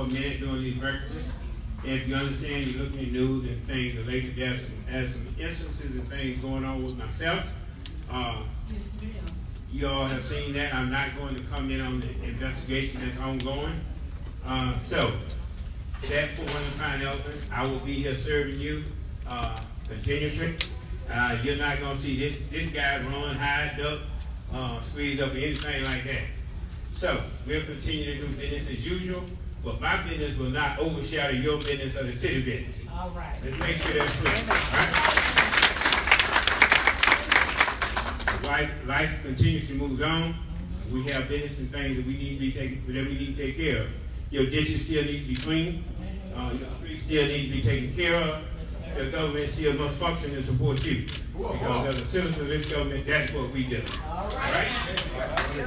a minute doing these breakfasts. If you understand, you look in the news and things, the lately there's some instances and things going on with myself. You all have seen that. I'm not going to comment on the investigation that's ongoing. So, that for one Pine Elephant, I will be here serving you continuously. You're not going to see this guy run, hide, duck, squeeze up, or anything like that. So, we'll continue to do business as usual, but my business will not overshadow your business or the city business. All right. Let's make sure that's clear. All right? Life continuously moves on. We have business and things that we need to take care of. Your ditches still need to be clean. Your streets still need to be taken care of. The government still must function and support you. Because as a citizen of this government, that's what we do. All right?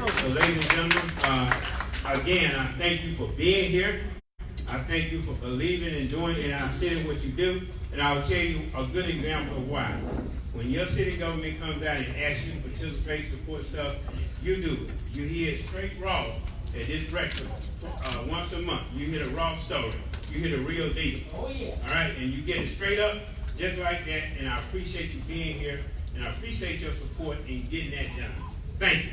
So ladies and gentlemen, again, I thank you for being here. I thank you for believing and doing in our city what you do. And I'll tell you a good example of why. When your city government comes out and asks you to participate, support stuff, you do it. You hear it straight raw at this breakfast once a month. You hear the raw story. You hear the real deal. Oh, yeah. All right? And you get it straight up just like that. And I appreciate you being here. And I appreciate your support in getting that done. Thank you.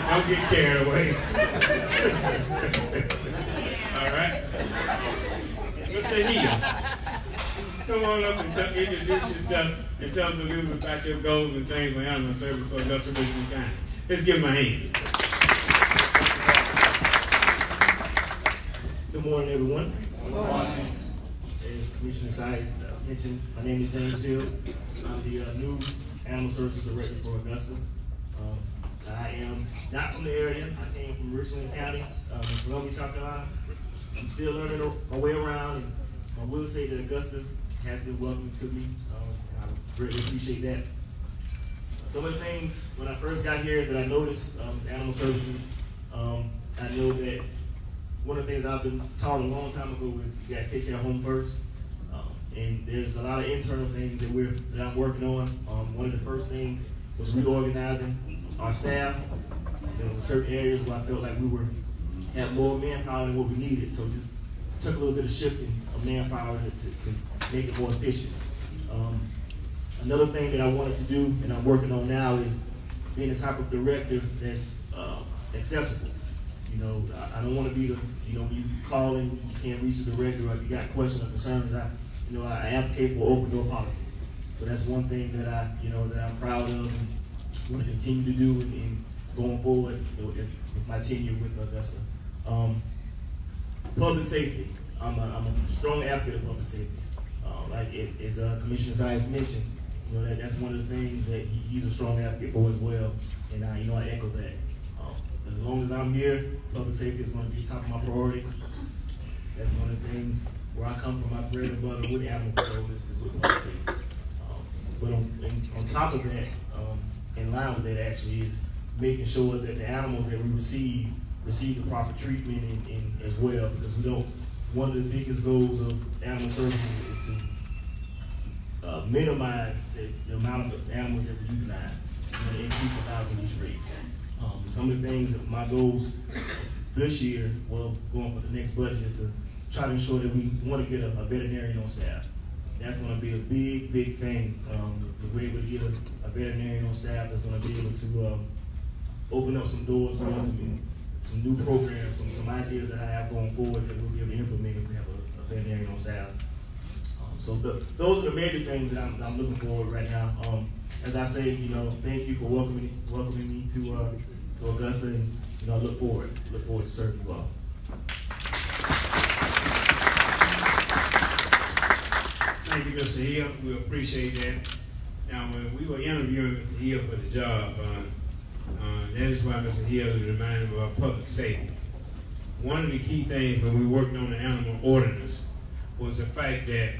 Don't get carried away. All right? Mr. Hill, come on up and introduce yourself and tell us a little bit about your goals and things for animal service for Augusta Commissioner. Let's give him a hand. Good morning, everyone. Good morning. As Commissioner Sias mentioned, my name is James Hill. I'm the new Animal Services Director for Augusta. I am not from the area. I came from Richland County, Columbia, South Carolina. I'm still learning my way around, and I will say that Augusta has been welcoming to me, and I greatly appreciate that. Some of the things when I first got here that I noticed Animal Services, I know that one of the things I've been taught a long time ago is you got to take care of home first. And there's a lot of internal things that I'm working on. One of the first things was reorganizing our staff. There was certain areas where I felt like we had more manpower than what we needed. So just took a little bit of shifting of manpower to make it more efficient. Another thing that I wanted to do and I'm working on now is being the type of director that's accessible. You know, I don't want to be the, when you call in, you can't reach the director, or if you got questions or concerns, I advocate for open door policy. So that's one thing that that I'm proud of and want to continue to do in going forward with my tenure with Augusta. Public safety. I'm a strong advocate of public safety. As Commissioner Sammie mentioned, that's one of the things that he's a strong advocate for as well. And I echo that. As long as I'm here, public safety is going to be top of my priority. That's one of the things where I come from. My bread and butter with animal control is with public safety. But on top of that, in line with that actually is making sure that the animals that we receive the proper treatment and as well, because one of the biggest goals of animal services is to minimize the amount of animals that we euthanize, increase the falcon rate. Some of the things that my goals this year, going for the next budget, is to try to ensure that we want to get a veterinarian on staff. That's going to be a big thing. If we're able to get a veterinarian on staff that's going to be able to open up some doors for us, some new programs, some ideas that I have going forward that we'll be able to implement if we have a veterinarian on staff. So those are the major things that I'm looking forward right now. As I say, thank you for welcoming me to Augusta, and I look forward to serving you all. Thank you, Mr. Hill. We appreciate that. Now, when we were interviewing Mr. Hill for the job, that is why Mr. Hill is reminded of our public safety. One of the key things when we worked on the animal ordinance was the fact that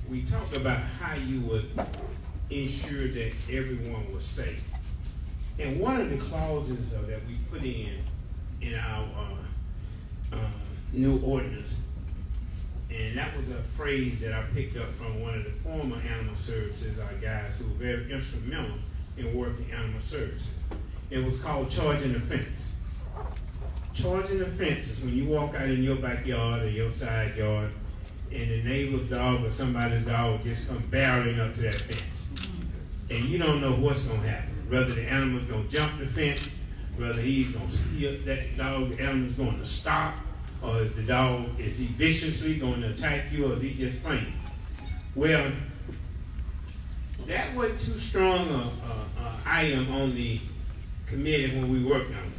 we talked about how you would ensure that everyone was safe. And one of the clauses that we put in our new ordinance, And that was a phrase that I picked up from one of the former animal services, our guys who were very instrumental in working animal services. It was called charging the fence. Charging the fence is when you walk out in your backyard or your side yard and the neighbor's dog or somebody's dog just come barreling up to that fence. And you don't know what's going to happen. Whether the animal's going to jump the fence, whether he's going to steal that dog, the animal's going to stop, or is the dog, is he viciously going to attack you, or is he just playing? Well, that wasn't too strong a item on the committee when we worked on it.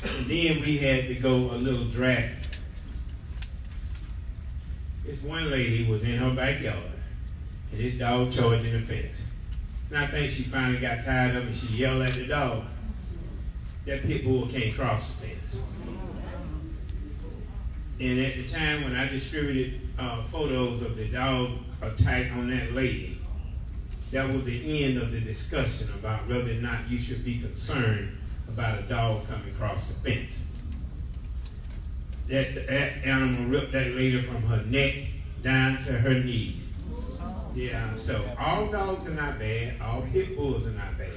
And then we had to go a little drag. This one lady was in her backyard, and this dog charging the fence. And I think she finally got tired of it, and she yelled at the dog. That pit bull can't cross the fence. And at the time when I distributed photos of the dog attack on that lady, that was the end of the discussion about whether or not you should be concerned about a dog coming across the fence. That animal ripped that lady from her neck down to her knees. Yeah, so all dogs are not bad, all pit bulls are not bad.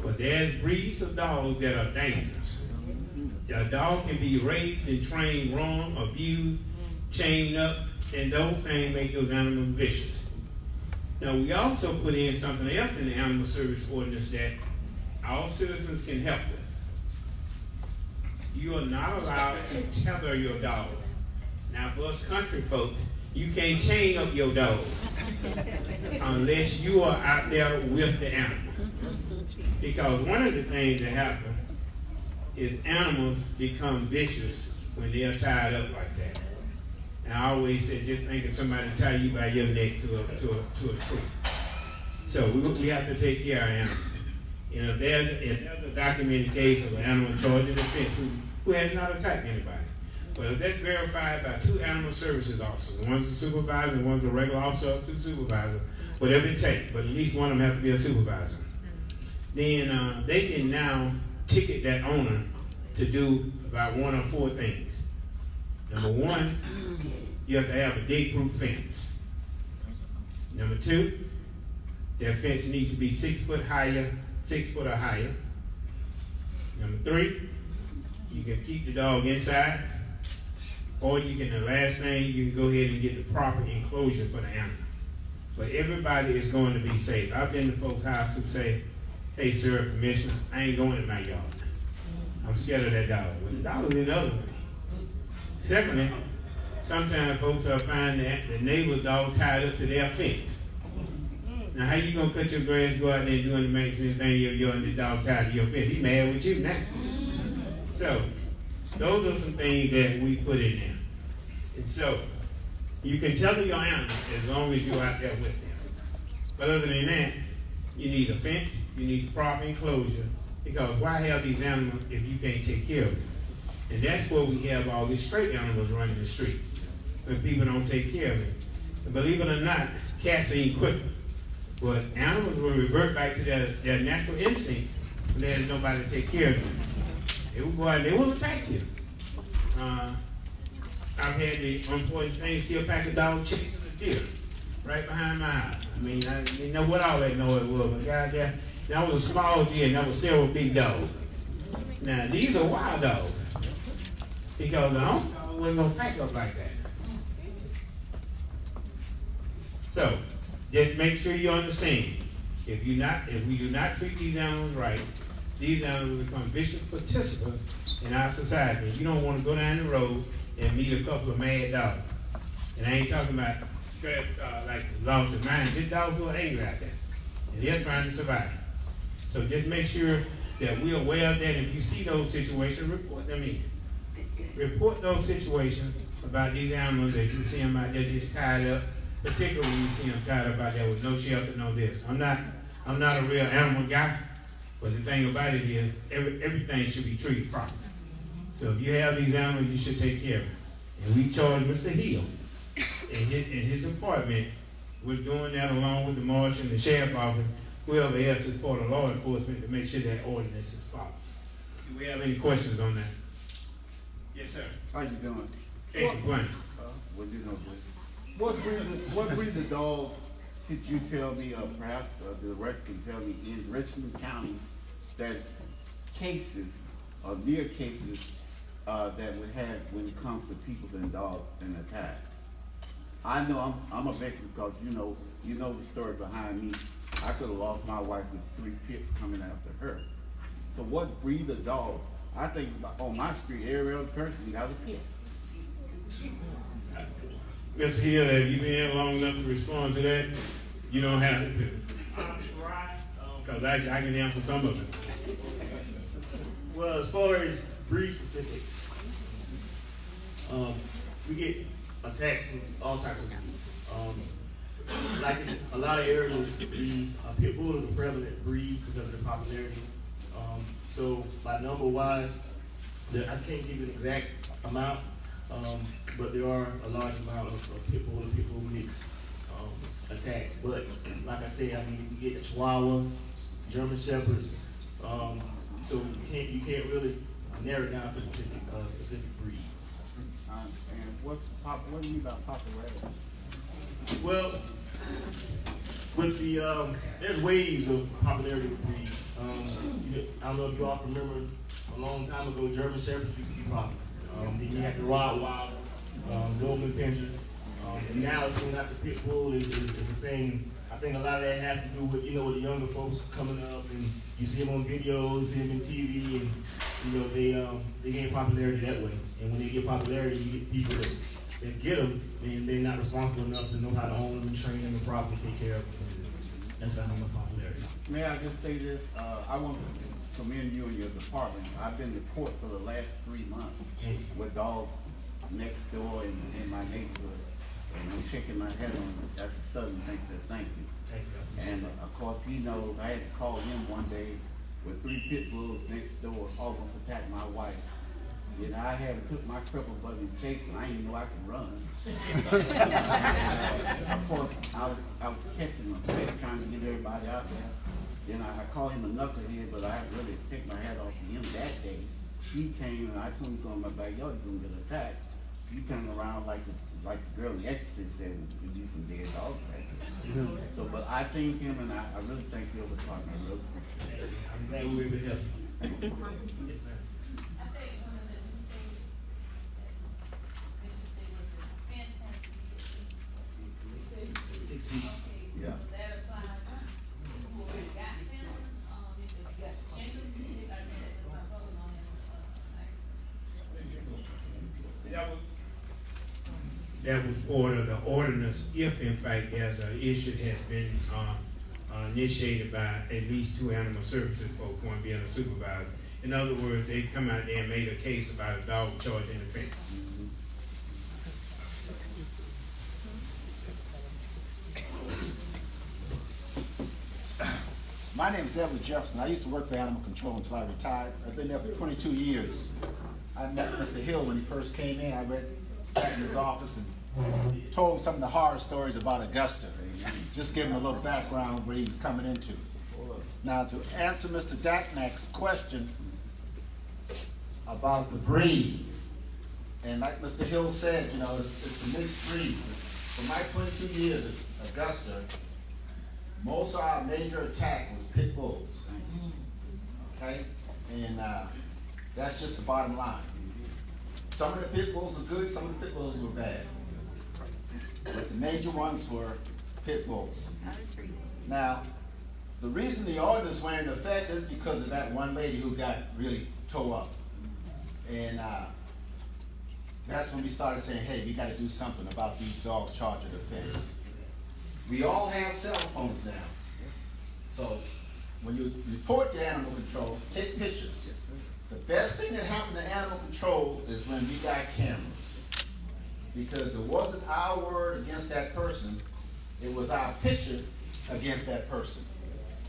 But there's breeds of dogs that are dangerous. A dog can be raised and trained wrong, abused, chained up, and those things make those animals vicious. Now, we also put in something else in the animal service ordinance that all citizens can help with. You are not allowed to tether your dog. Now, for us country folks, you can't chain up your dog unless you are out there with the animal. Because one of the things that happen is animals become vicious when they are tied up like that. And I always said, just think of somebody tie you by your neck to a tree. So we have to take care of animals. You know, there's a documented case of an animal charging the fence who has not attacked anybody. But if that's verified by 2 animal services officers, one's a supervisor, one's a regular officer, up to supervisor, whatever it takes, but at least one of them has to be a supervisor. Then they can now ticket that owner to do about 1 or 4 things. Number 1, you have to have a date-proof fence. Number 2, that fence needs to be 6 foot higher, 6 foot or higher. Number 3, you can keep the dog inside, or you can, the last thing, you can go ahead and get the proper enclosure for the animal. But everybody is going to be safe. I've been to folks' house who say, hey, sir, Commissioner, I ain't going in my yard. I'm scared of that dog. Well, the dog is another thing. Secondly, sometimes folks will find that the neighbor's dog tied up to their fence. Now, how you gonna cut your grass, go out there and doing the maintenance thing, you're and the dog tied to your fence? He mad with you now. So, those are some things that we put in there. And so, you can tether your animals as long as you're out there with them. But other than that, you need a fence, you need proper enclosure, because why have these animals if you can't take care of them? And that's where we have all these stray animals running the streets, when people don't take care of them. And believe it or not, cats ain't quicker. But animals will revert back to their natural instincts when there's nobody to take care of them. They will go out and they will attack you. I've had the unfortunate thing, see a pack of dogs chasing a deer right behind my house. I mean, I didn't know what all that noise was, but goddamn, that was a small deer and that was several big dogs. Now, these are wild dogs, because the home dog wasn't going to pack up like that. So, just make sure you understand, if we do not treat these animals right, these animals become vicious participants in our society. You don't want to go down the road and meet a couple of mad dogs. And I ain't talking about like loss of mind. These dogs who are angry out there, and they're trying to survive. So just make sure that we're aware of that. If you see those situations, report them in. Report those situations about these animals that you see them out there just tied up, particularly when you see them tied up out there with no shelter, no this. I'm not a real animal guy, but the thing about it is everything should be treated properly. So if you have these animals, you should take care of them. And we charge Mr. Hill in his apartment with doing that along with the marshal and the sheriff office, whoever else is part of law enforcement, to make sure that ordinance is followed. Do we have any questions on that? Yes, sir. How you doing? Hey, Glenn. Well, you know, what breed of dog could you tell me, perhaps the director can tell me in Richmond County that cases, or near cases, that would have when it comes to people and dogs and attacks? I know I'm a victim because you know the story behind me. I could have lost my wife with 3 pits coming after her. So what breed of dog? I think on my street, every other person got a pit. Ms. Hill, have you been here long enough to respond to that? You don't have to. Because I can answer some of it. Well, as far as breed specific, we get attacks from all types of breeds. Like in a lot of areas, the pit bull is a prevalent breed because of the popularity. So by number wise, I can't give you an exact amount, but there are a large amount of pit bull and pit bull mix attacks. But like I said, I mean, you get Chihuahuas, German Shepherds, so you can't really narrow it down to a specific breed. I understand. What do you mean by popularity? Well, with the there's waves of popularity of breeds. I don't know if you all remember a long time ago, German Shepherds used to be popular. Then you had the Rottweiler, Doberman Pinschers. Now it seems like the pit bull is a thing. I think a lot of that has to do with with the younger folks coming up, and you see them on videos, see them in TV, and they gain popularity that way. And when they get popularity, you get people that get them, and they're not responsible enough to know how to own them, train them, and properly take care of them. That's how much popularity. May I just say this? I want to commend you and your department. I've been to court for the last 3 months with dogs next door in my neighborhood. And I'm shaking my head on it. That's a southern thing, said thank you. Thank you. And of course, he knows I had to call him one day with 3 pit bulls next door almost attacked my wife. I had took my cripple buggy chasing. I didn't know I could run. Of course, I was catching them, trying to get everybody out there. I called him a knucklehead, but I really take my hat off to him that day. He came and I told him to go in my backyard, you're gonna get attacked. He turned around like the girl in The Exorcist said, we need some dead dogs back there. So, but I thank him, and I really thank you over talking. I really appreciate it. I'm glad we were able to help. I think one of the new things that Bishop said was that the fence has to be at least 6 feet. Yeah. So that applies to who already got fences, if you got shingles, I said that was my vote on it. That was ordered, the ordinance, if in fact there's an issue has been initiated by at least 2 animal services folks, one being a supervisor. In other words, they come out there and made a case about a dog charging the fence. My name is Devin Jefferson. I used to work for Animal Control until I retired. I've been there for 22 years. I met Mr. Hill when he first came in. I sat in his office and told him some of the horror stories about Augusta. Just give him a little background where he was coming into. Now, to answer Mr. Daknak's question about the breed, and like Mr. Hill said, it's a mixed breed. For my 22 years at Augusta, most of our major attack was pit bulls. Okay? And that's just the bottom line. Some of the pit bulls were good, some of the pit bulls were bad. But the major ones were pit bulls. Now, the reason the ordinance went into effect is because of that one lady who got really tore up. And that's when we started saying, hey, we got to do something about these dogs charging the fence. We all have cell phones now. So when you report to animal control, take pictures. The best thing that happened to animal control is when we got cameras. Because it wasn't our word against that person, it was our picture against that person.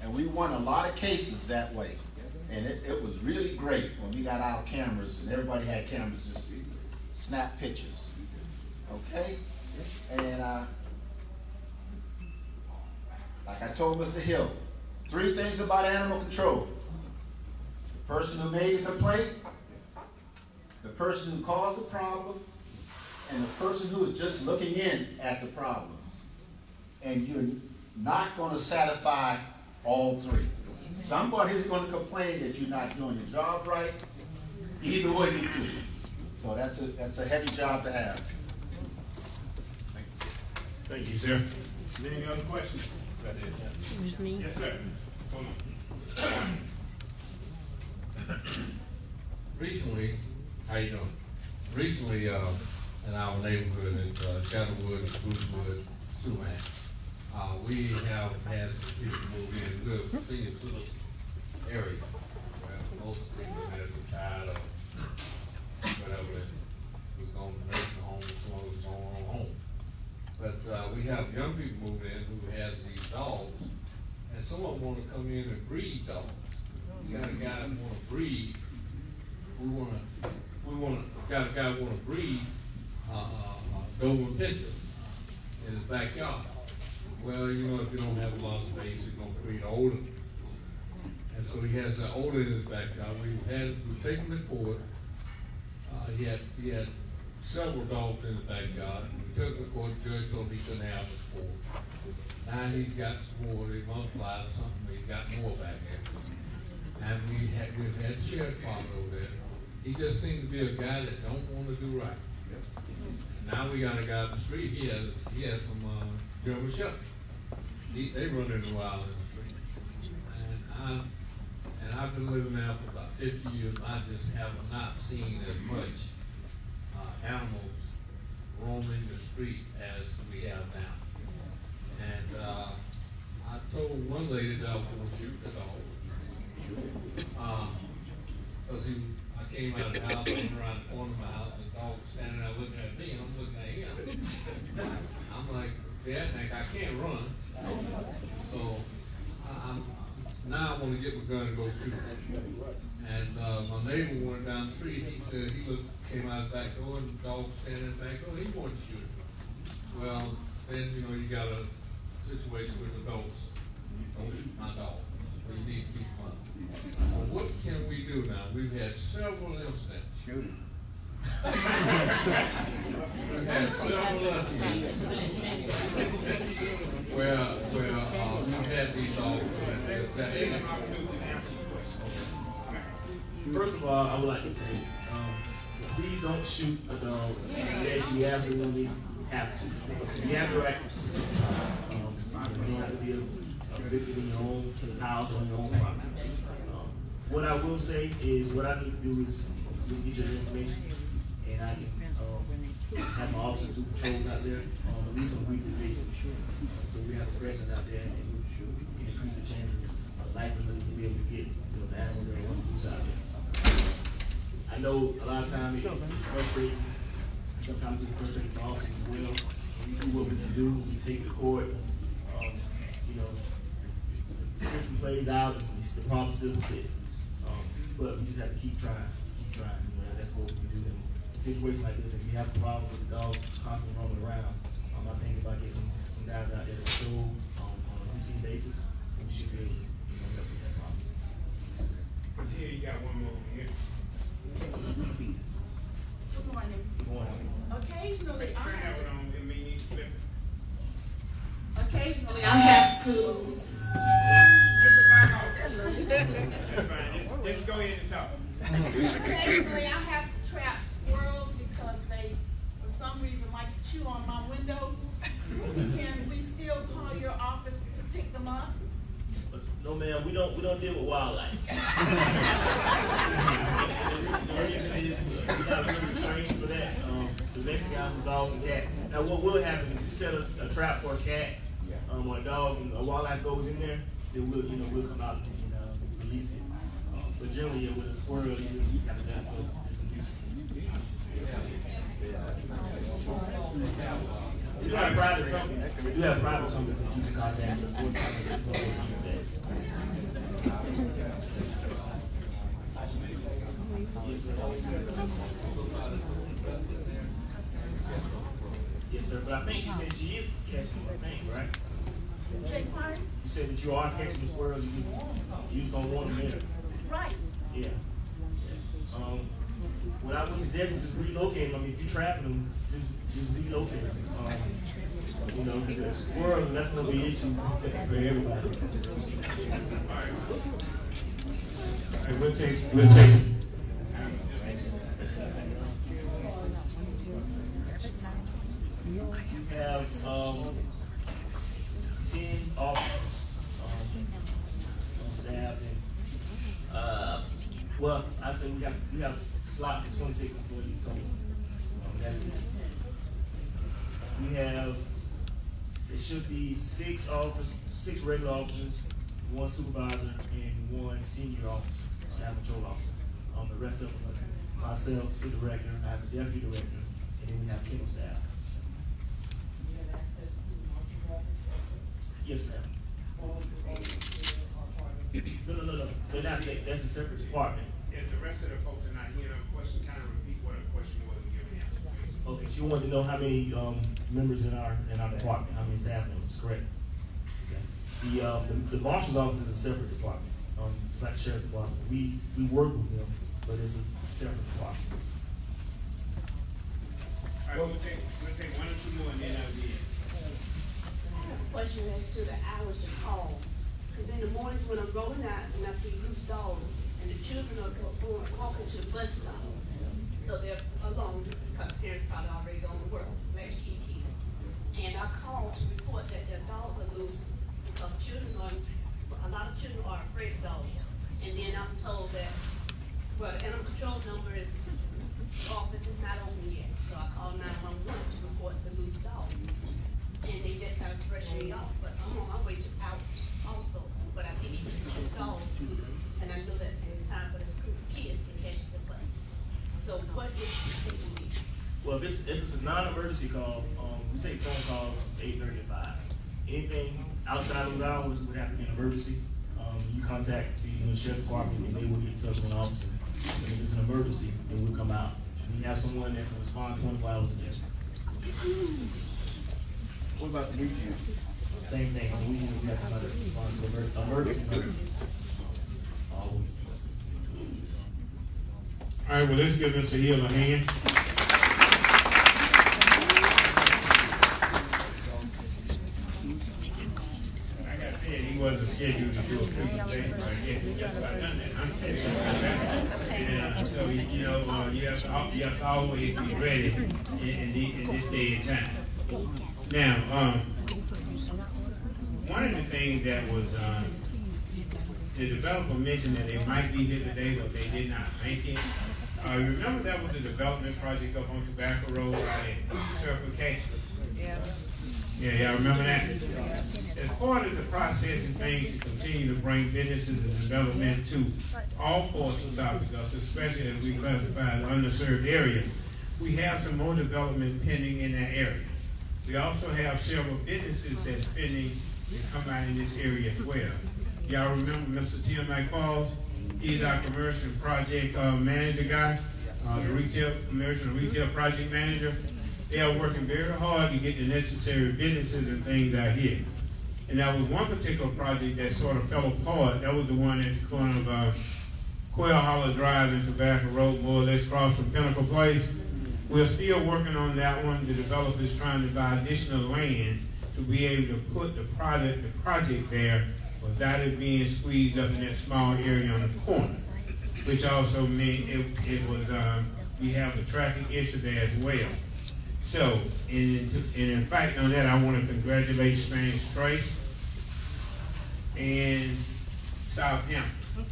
And we won a lot of cases that way. And it was really great when we got our cameras and everybody had cameras just snap pictures. Okay? And like I told Mr. Hill, 3 things about animal control. The person who made the complaint, the person who caused the problem, and the person who is just looking in at the problem. And you're not gonna satisfy all three. Somebody's gonna complain that you're not doing your job right. Either way you do. So that's a heavy job to have. Thank you, sir. Any other questions? Excuse me. Yes, sir. Hold on. Recently, how you doing? Recently, in our neighborhood at Shadowwood and Sprucewood, Sumac, we have had some people move in. We're a senior citizen area where most people that are tired of whatever, we're going to nursing homes, some of us going home. But we have young people moving in who has these dogs, and some of them want to come in and breed dogs. You got a guy who want to breed. Got a guy who want to breed Doberman Pinscher in his backyard. Well, you know, if you don't have a lot of space, it's gonna create odor. And so he has an odor in his backyard. We taken him to court. He had several dogs in his backyard. We took him to court. The judge told him he couldn't have us four. Now he's got some more. They multiplied or something. He's got more back there. And we've had the sheriff department over there. He just seems to be a guy that don't want to do right. Now we got a guy on the street. He has some German Shepherds. They run in the wild in the street. And I've been living there for about 50 years. I just have not seen as much animals roaming the street as we have now. And I told one lady that I was going to shoot the dog. Because I came out of the house, I went around the corner of my house, and the dog was standing there looking at me, and I'm looking at him. I'm like, Dad, I can't run. So now I want to get my gun and go shoot. And my neighbor went down the street. He said came out the back door, and the dog was standing in the back door. He wanted to shoot. Well, then you got a situation with adults. Don't shoot my dog. Well, you need to keep them up. Well, what can we do now? We've had several incidents. Shoot him. We've had several incidents where we've had these dogs. First of all, I would like to say, please don't shoot a dog unless you absolutely have to. You have the right. You don't have to be a victim in your own house or on your own property. What I will say is, what I need to do is get your information, and I can have my officers do patrols out there on at least a weekly basis. So we have a presence out there, and we can increase the chances of likelihood to be able to get the animals that want to do out there. I know a lot of times it's frustrating. Sometimes it's frustrating for officers as well. We do what we can do. We take the court. The system plays out, and the problem still persists. But we just have to keep trying. That's what we can do. In a situation like this, if you have a problem with the dog constantly roaming around, I think if I get some guys out there that patrol on a routine basis, we should be able to help with that problem. Here you got one more here. Good morning. Good morning. Occasionally, I Turn have that one on, and we need to flip it. occasionally I have to. Give the mic off. That's fine. Just go ahead and talk. Occasionally, I have to trap squirrels because they, for some reason, like to chew on my windows. Can we still call your office to pick them up? No, ma'am, we don't deal with wildlife. The reason is we have very trained for that. The Mexican animals, dogs, and cats. Now, what will happen if you set a trap for a cat or a dog, and a wildlife goes in there, then we'll come out and release it. But generally, with a squirrel, you just have to do it for it's a nuisance. We do have private companies. We do have private companies that you can contact. Of course, yes, sir. But I think she said she is catching the thing, right? Jake Park? You said that you are catching the squirrels. You just don't want them there. Right. Yeah. What I would suggest is just relocate them. I mean, if you're trapping them, just relocate them. You know, because the world, that's gonna be an issue for everybody. All right, we'll take. We have 10 officers on staff, and well, I say we have slots for 26 employees total. We have, it should be 6 regular officers, 1 supervisor, and 1 senior officer, animal control officer. The rest of them are myself, the director, I have the deputy director, and then we have kennel staff. Yes, ma'am. No. They're not, that's a separate department. If the rest of the folks are not here, the question kind of repeat what the question was and give an answer, please. Okay, so you want to know how many members in our department, how many staff members, correct? Okay. The marshal's office is a separate department. It's like the sheriff's department. We work with them, but it's a separate department. All right, we'll take 1 or 2 more and then I'll be in. Question as to the hours to call, because in the mornings when I'm rolling out and I see loose dogs and the children are going walking to the bus stop, so they're alone, because parents probably already gone to work, latchkey kids, and I call to report that their dogs are loose because a lot of children are afraid of dogs, and then I'm told that, well, the animal control number is, the office is not open yet, so I call 911 to report the loose dogs. And they just kind of brush me off, but I'm on my way to out also. But I see these 2 dogs, and I know that it's time for the school kids to catch the bus. So what is the decision meeting? Well, if it's a non-emergency call, we take phone calls 8:30 to 5. Anything outside those hours would have to be an emergency. You contact the sheriff department and they will get in touch with an officer. And if it's an emergency, then we'll come out. We have someone that can respond 24 hours a day. What about the weekend? Same thing, on the weekend, we have somebody that responds to emergency. All week. All right, well, let's give Mr. Hill a hand. Like I said, he wasn't scheduled to do a presentation, but I guess he just about done that. And, so, you know, you have to always be ready in this day and time. Now, one of the things that was, the developer mentioned that they might be here today, but they did not make it. Remember that was a development project up on Tobacco Road out at Circle K? Yeah, y'all remember that? As part of the process and things to continue to bring businesses and development to all parts of South Augusta, especially as we classify the underserved areas, we have some more development pending in that area. We also have several businesses that's pending to come out in this area as well. Y'all remember Mr. Tim McFalls? He's our commercial project manager guy, the commercial retail project manager. They are working very hard to get the necessary businesses and things out here. And there was one particular project that sort of fell apart. That was the one at the corner of Quail Hollow Drive and Tobacco Road, more or less across from Pinnacle Place. We're still working on that one. The developer is trying to buy additional land to be able to put the project there without it being squeezed up in that small area on the corner, which also meant it was, we have a traffic issue there as well. So, and in fact on that, I want to congratulate Spanish Straits and Southampton.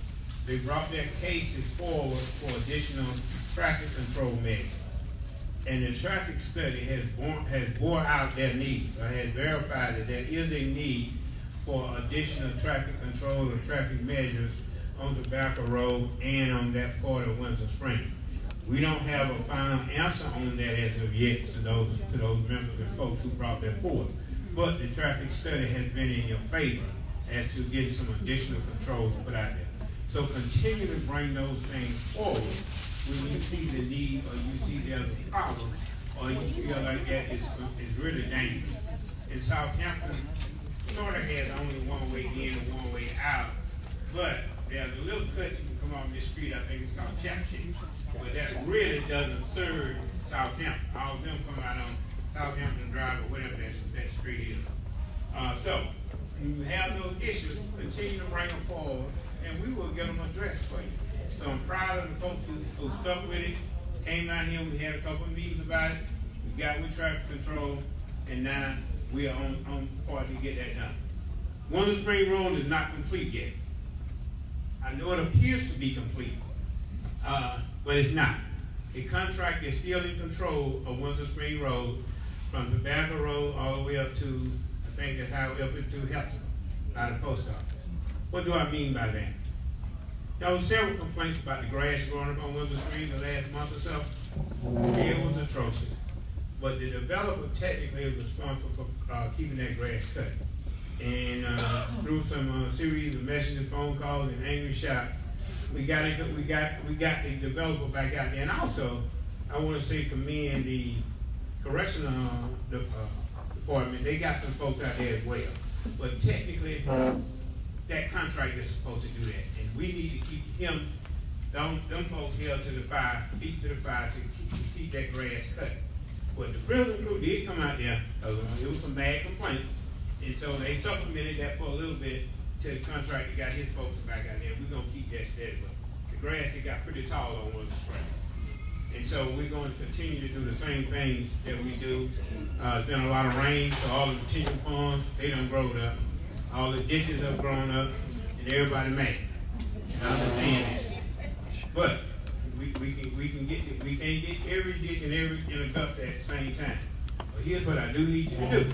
They brought their cases forward for additional traffic control measures. And the traffic study has bore out their needs. I had verified that there is a need for additional traffic control or traffic measures on Tobacco Road and on that part of Windsor Spring. We don't have a final answer on that as of yet to those members and folks who brought that forward. But the traffic study has been in your favor as to get some additional controls put out there. So continue to bring those things forward when you see the need or you see there's a problem or you feel like that is really dangerous. And Southampton sort of has only one way in and one way out But there's a little cut you can come on this street, I think it's called Chapstick, but that really doesn't serve Southampton. All of them come out on Southampton Drive or whatever that street is. So, you have those issues, continue to bring them forward, and we will get them addressed for you. So I'm proud of the folks who stuck with it, came out here, we had a couple of meetings about it, we got with traffic control, and now we are on part to get that done. Windsor Spring Road is not complete yet. I know it appears to be complete, but it's not. The contract is still in control of Windsor Spring Road from the Tobacco Road all the way up to, I think that's highway up into Helton, out of the post office. What do I mean by that? There was several complaints about the grass growing up on Windsor Spring the last month or so. It was atrocious. But the developer technically is responsible for keeping that grass cut. And through some series of messages, phone calls, and angry shots, we got the developer back out there. And also, I want to say commend the correctional department. They got some folks out there as well. But technically, that contract is supposed to do that, and we need to keep them folks held to the fire, feet to the fire, to keep that grass cut. But the prison crew did come out there, it was some bad complaints, and so they supplemented that for a little bit till the contractor got his folks back out there. We're gonna keep that steady, but the grass, it got pretty tall on Windsor Spring. And so we're going to continue to do the same things that we do. It's been a lot of rain, so all the retention ponds, they done growed up. All the ditches have grown up, and everybody mad. I understand that. But we can't get every ditch and every in Augusta at the same time. But here's what I do need you to do.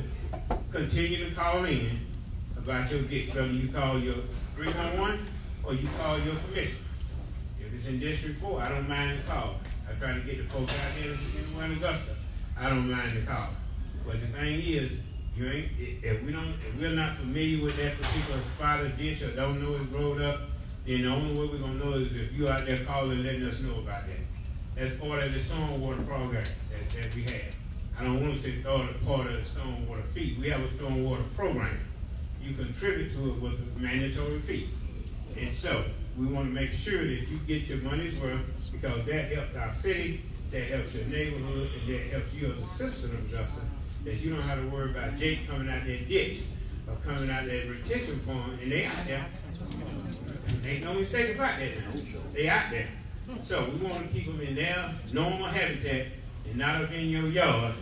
Continue to call in about your ditch. Whether you call your 311 or you call your commission. If it's in District 4, I don't mind the call. I try to get the folks out there in Augusta. I don't mind the call. But the thing is, if we're not familiar with that particular spot or ditch or don't know it's rolled up, then the only way we're gonna know is if you out there calling, letting us know about that. That's part of the stormwater program that we have. I don't want to say part of the stormwater fee. We have a stormwater program. You contribute to it with a mandatory fee, and so we want to make sure that you get your money's worth, because that helps our city, that helps your neighborhood, and that helps you as a citizen of Augusta. That you don't have to worry about Jake coming out that ditch or coming out that retention pond, and they out there. Ain't no mistake about that now. They out there. So we want to keep them in their normal habitat and not up in your yard.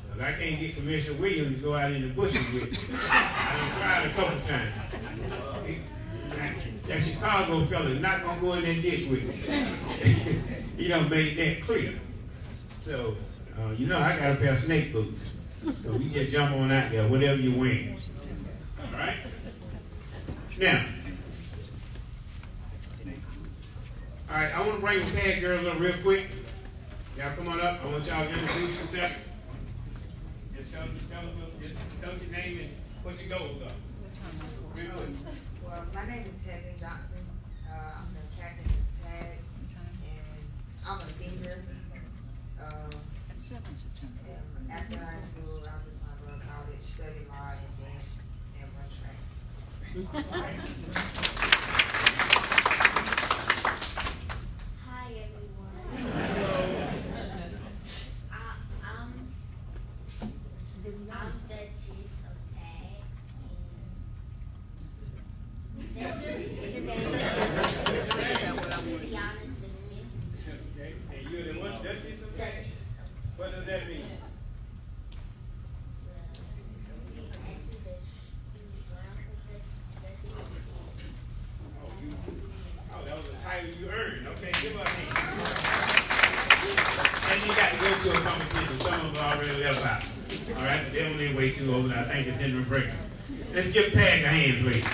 Because I can't get Commissioner Williams to go out in the bushes with me. I've tried a couple times. That Chicago fella is not going to go in that ditch with me. He done made that clear. So, you know I got a pair of snake boots. So we just jump on out there, whatever you're wearing. All right? Now, all right, I want to bring the tag girls up real quick. Y'all come on up. I want y'all to introduce yourself. Just tell us your name and what your goals are. Real quick. Well, my name is Heather Johnson. I'm the captain of the tag, and I'm a senior. And after high school, I was going to go to college, study law and dance and run track. Hi everyone. I'm the chief of tag. To be honest with me. Okay, and you're the what? Duchess of tag? What does that mean? Oh, that was a title you earned. Okay, give her a hand. And you got to go to a competition. Some of them already left out. All right, but they don't need way too old. I think it's in the break. Let's give Tag a hand, please.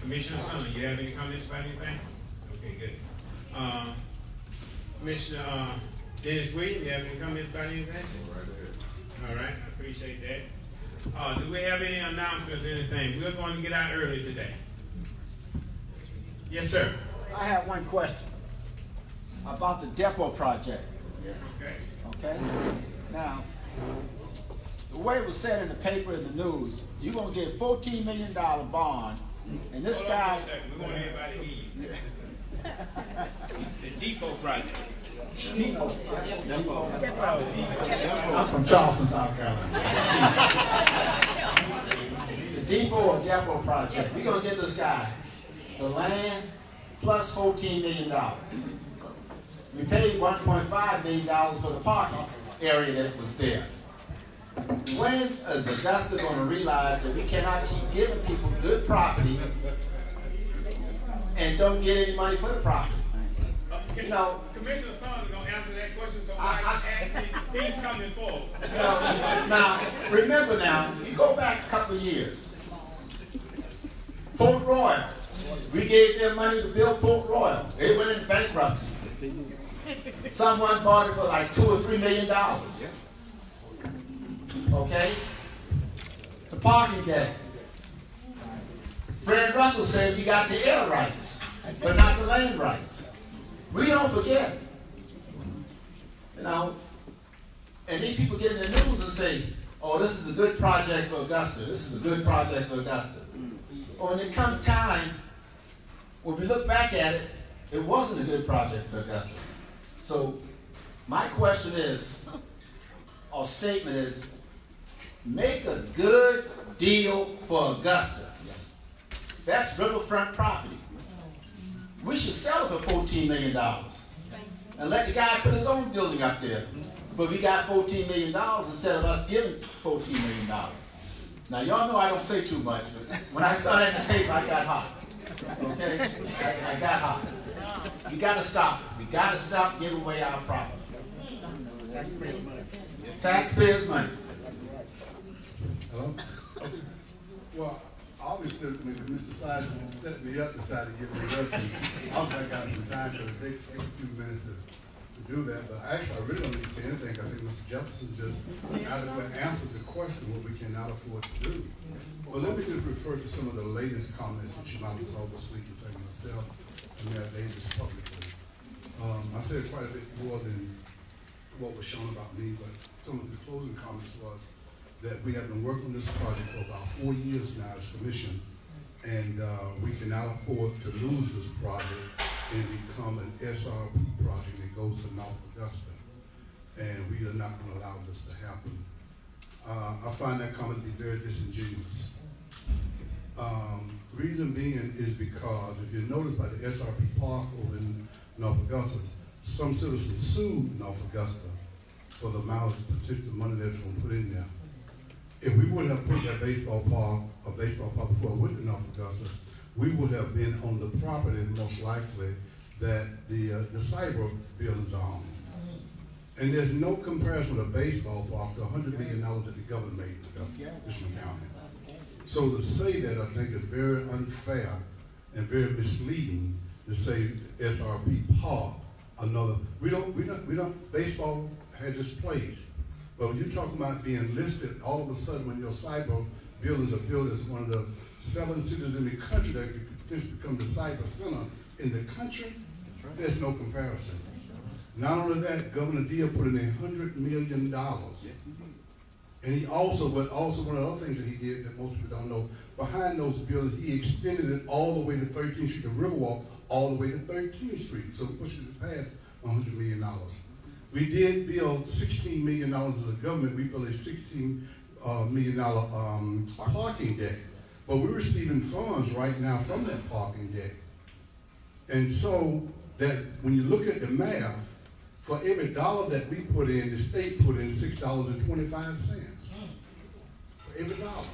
Commissioner Sun, you have any comments about anything? Okay, good. Commissioner Dennis Williams, you have any comments about anything? All right, I appreciate that. Do we have any announcements or anything? We're going to get out early today. Yes, sir. I have one question about the depot project. Okay. Okay? Now, the way it was said in the paper and the news, you're gonna get $14 million bond, and this Hold on guy. for a second. We want everybody to hear you. The depot project. I'm from Charleston, South Carolina. The depot or depot project, we're gonna get this guy the land plus $14 million. We paid $1.5 million for the parking area that was there. When is Augusta gonna realize that we cannot keep giving people good property and don't get any money for the property? You know, Commissioner Sammie gonna answer that question, so he's coming forward. now, remember now, you go back a couple of years. Port Royal, we gave them money to build Port Royal. They went into bankruptcy. Someone bought it for like $2 or $3 million. Okay? The parking deck. Fred Russell said we got the air rights, but not the land rights. We don't forget. You know, and these people get in the news and say, oh, this is a good project for Augusta. This is a good project for Augusta. But when it comes time, when we look back at it, it wasn't a good project for Augusta. So my question is, or statement is, make a good deal for Augusta. That's riverfront property. We should sell it for $14 million and let the guy put his own building up there. But we got $14 million instead of us giving $14 million. Now y'all know I don't say too much, but when I saw that in the paper, I got hot. Okay? I got hot. We gotta stop it. We gotta stop giving away our property. Taxpayers' money. Hello? Well, obviously, when Mr. Sias set me up, decided to give me a lesson, I got some time to take a few minutes to do that. But actually, I really don't need to say anything. I think Mr. Jefferson just adequately answered the question, what we cannot afford to do. Well, let me just refer to some of the latest comments that you might have saw this week between myself and Mayor Davis publicly. I said quite a bit more than what was shown about me, but some of the closing comments was that we have been working on this project for about 4 years now as commission, and we cannot afford to lose this project and become an SRP project that goes to North Augusta, and we are not going to allow this to happen. I find that comment to be very disingenuous. Reason being is because if you notice by the SRP Park over in North Augusta, some citizens sued North Augusta for the amount of particular money that's going to put in there. If we would have put that baseball park before it went to North Augusta, we would have been on the property most likely that the cyber buildings are on. And there's no comparison with a baseball park to $100 million that the government made in Augusta, Richmond County. So to say that, I think is very unfair and very misleading to say SRP Park, we don't, baseball has its place. But when you're talking about being listed, all of a sudden when your cyber buildings are built as one of the 7 cities in the country that could potentially become the cyber center in the country, there's no comparison. Not only that, Governor Deal put in $100 million. And he also one of the other things that he did that most people don't know, behind those buildings, he extended it all the way to 13th Street, the Riverwalk, all the way to 13th Street. So we pushed it past $100 million. We did build $16 million as a government. We built a $16 million parking deck. But we're receiving funds right now from that parking deck. And so that when you look at the math, for every dollar that we put in, the state put in $6.25. For every dollar.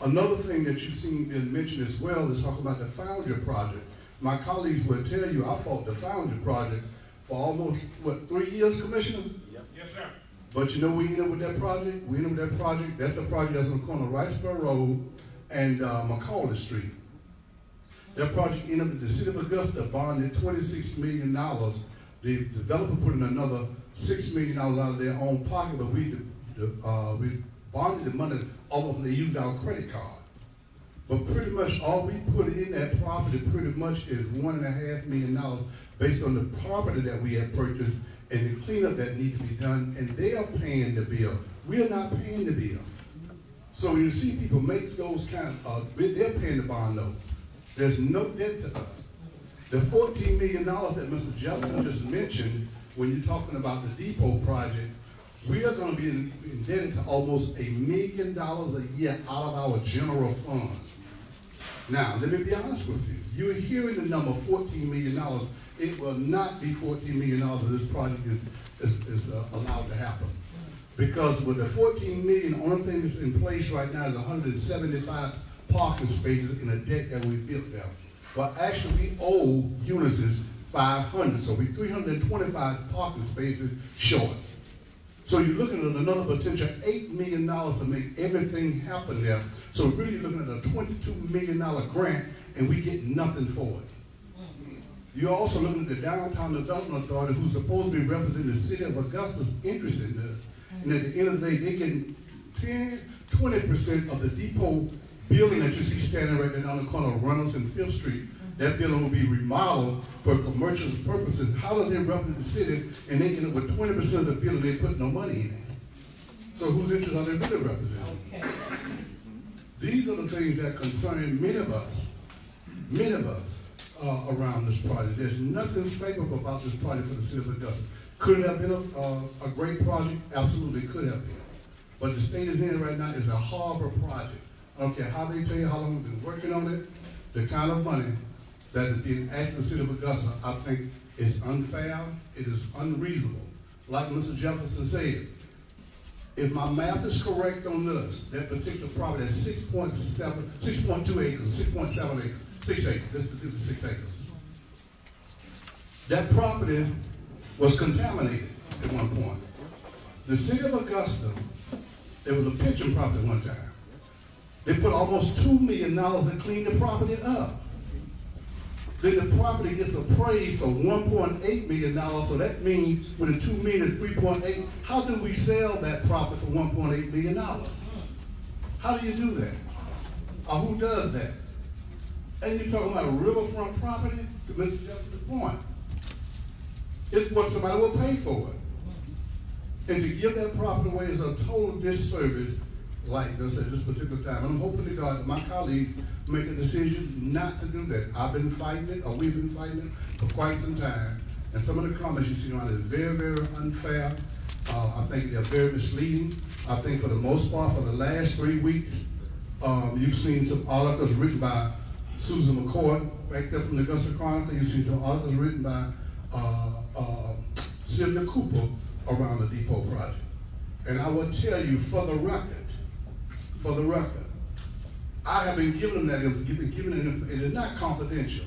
Another thing that you've seen been mentioned as well is talking about the Foundry Project. My colleagues will tell you I fought the Foundry Project for almost, 3 years, Commissioner? Yep. Yes, sir. But you know we ended up with that project? We ended up with that project. That's the project that's on the corner of Riceboro Road and McCauley Street. That project ended up with the city of Augusta bonded $26 million. The developer put in another $6 million out of their own pocket, but we bonded the money almost they used our credit card. But pretty much all we put in that property pretty much is $1.5 million based on the property that we have purchased and the cleanup that needs to be done, and they are paying the bill. We are not paying the bill. So when you see people make those kind of, they're paying the bond note. There's no debt to us. The $14 million that Mr. Jefferson just mentioned, when you're talking about the depot project, we are going to be indebted to almost $1 million a year out of our general fund. Now, let me be honest with you. You're hearing the number $14 million. It will not be $14 million if this project is allowed to happen. Because with the $14 million, the only thing that's in place right now is 175 parking spaces in a deck that we built there. But actually, we owe Unisys 500, so we're 325 parking spaces short. So you're looking at another potential $8 million to make everything happen there. So really you're looking at a $22 million grant, and we get nothing for it. You're also looking at the Downtown Development Authority, who's supposed to be representing the city of Augusta's interest in this. And at the end of the day, they get 20% of the depot building that you see standing right there on the corner of Reynolds and 5th Street. That building will be remodeled for commercial purposes. How do they represent the city and they end up with 20% of the building they put no money in it? So whose interests are they really representing? Okay. These are the things that concern many of us around this project. There's nothing favorable about this project for the city of Augusta. Could it have been a great project? Absolutely could have been. But the state is in right now is a harbor project. I don't care how they tell you how long we've been working on it, the kind of money that is being asked of the city of Augusta, I think is unfair, it is unreasonable. Like Mr. Jefferson said, if my math is correct on this, that particular property is 6.2 acres, 6.7 acres, 6 acres, let's do the 6 acres. That property was contaminated at one point. The city of Augusta, there was a pitching property one time. They put almost $2 million to clean the property up. Then the property gets appraised for $1.8 million, so that means with the $2 million and 3.8, how do we sell that property for $1.8 million? How do you do that? Or who does that? And you're talking about a riverfront property, to Mr. Jefferson's point. It's what somebody will pay for it. And to give that property away is a total disservice, like I said, this particular time. And I'm hoping to God that my colleagues make a decision not to do that. I've been fighting it, or we've been fighting it for quite some time. And some of the comments you see around it is very, very unfair. I think they're very misleading. I think for the most part, for the last 3 weeks, you've seen some articles written by Susan McCord, back there from the Augusta Chronicle. You've seen some articles written by Sylvia Cooper around the depot project. And I will tell you, for the record, I have been given that information. It is not confidential.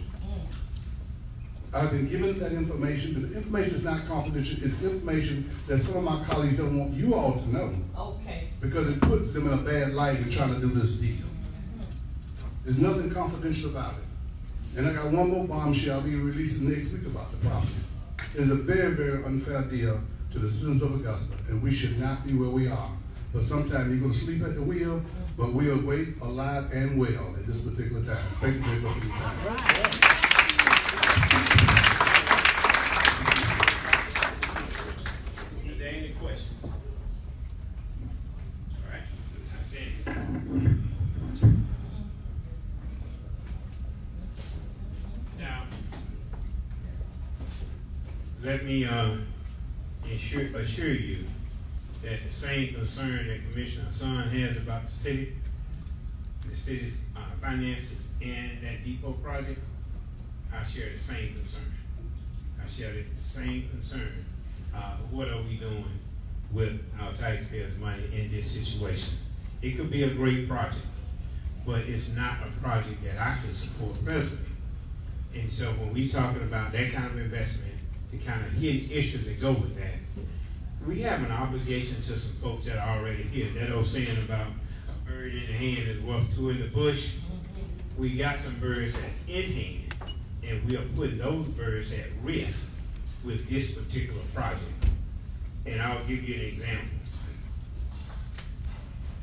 I've been given that information, but the information is not confidential. It's information that some of my colleagues don't want you all to know. Okay. Because it puts them in a bad light in trying to do this deal. There's nothing confidential about it. And I got one more bombshell I'll be releasing next week about the property. It's a very, very unfair deal to the citizens of Augusta, and we should not be where we are. But sometimes you go to sleep at the wheel, but we are awake, alive, and well at this particular time. Thank you very much for your time. Are there any questions? All right. Now, let me assure you that the same concern that Commissioner Sammie has about the city's finances and that depot project, I share the same concern. I share the same concern. What are we doing with our taxpayers' money in this situation? It could be a great project, but it's not a project that I can support personally. And so when we're talking about that kind of investment, the kind of hidden issues that go with that, we have an obligation to some folks that are already here. That old saying about a bird in the hand is worth two in the bush. We got some birds that's in hand, and we are putting those birds at risk with this particular project. And I'll give you an example.